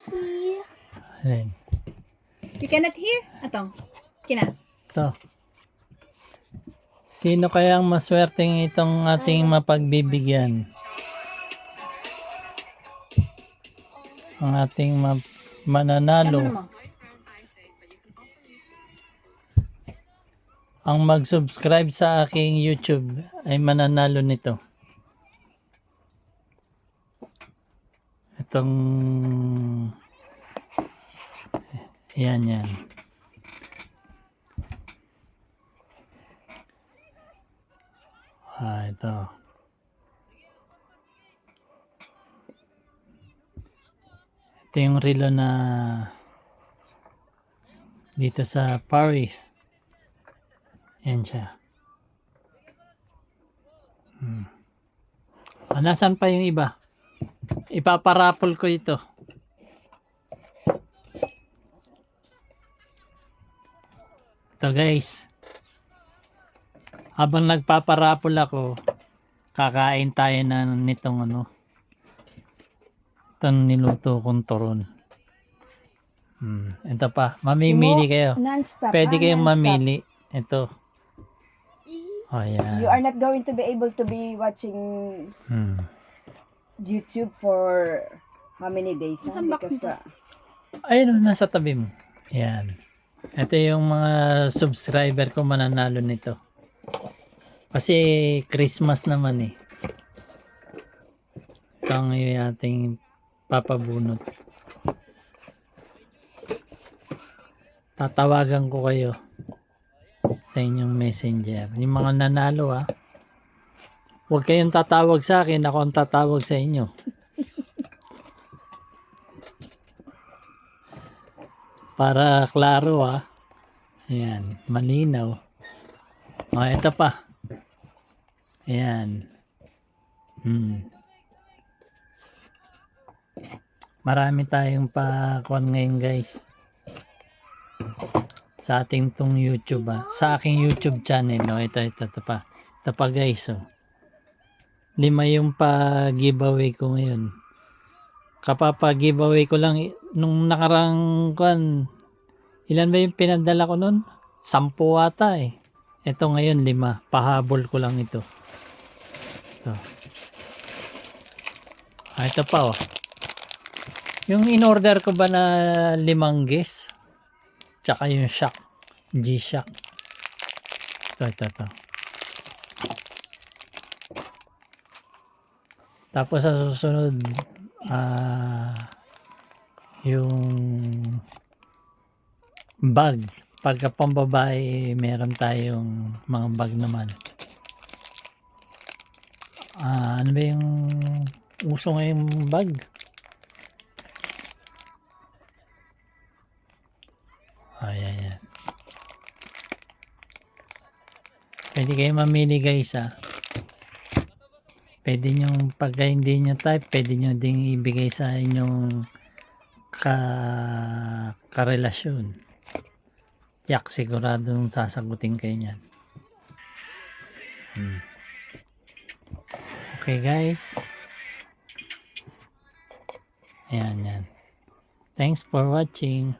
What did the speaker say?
Here. Alin? You cannot hear? Atong. Kina. Ito. Sino kayang maswerteng itong ating mapagbibigyan? Ang ating mananalo. Tama mo. Ang mag-subscribe sa aking YouTube ay mananalo nito. Itong yan. Ito. Ito yung relo na dito sa Paris. Yan siya. Nasaan pa yung iba? Ipaparapol ko ito. Ito guys. Habang nagpaparapol ako, kakain tayo na nitong itong niluto kong turon. Ito pa. Mamimili kayo. Non-stop. Pwede kayong non-stop. mamili. Ito. Ayan. You are not going to be able to be watching YouTube for how many days? Nasaan box Because nito? Ayun, nasa tabi mo. Ayan. Ito yung mga subscriber ko mananalo nito. Kasi Christmas naman eh. Ito ang ating papabunot. Tatawagan ko kayo sa inyong messenger. Yung mga nanalo huwag kayong tatawag sa akin, ako ang tatawag sa inyo. Para klaro Ayan, malinaw. Ito pa. Ayan. Marami tayong pa-kuan ngayon guys. Sa ating tong YouTube sa aking YouTube channel ito pa. Ito pa guys 5 yung pa-giveaway ko ngayon. Kapapa-giveaway ko lang nung nakarang kuan. Ilan ba yung pinadala ko nun? 10 ata eh. Ito ngayon 5. Pahabol ko lang ito. Ito pa Yung in-order ko ba na 5 gis? Tsaka yung shock. G-Shock. Ito. Tapos sa susunod, yung bag. Pagka pambabae, meron tayong mga bag naman. Ano ba yung uso ngayong bag? Ayan. Pwede kayo mamili guys Pwede nyo pagka hindi nyo type, pwede nyo ding ibigay sa inyong karelasyon. Tiyak siguradong sasagutin kayo nyan. Okay guys. Ayan. Thanks for watching.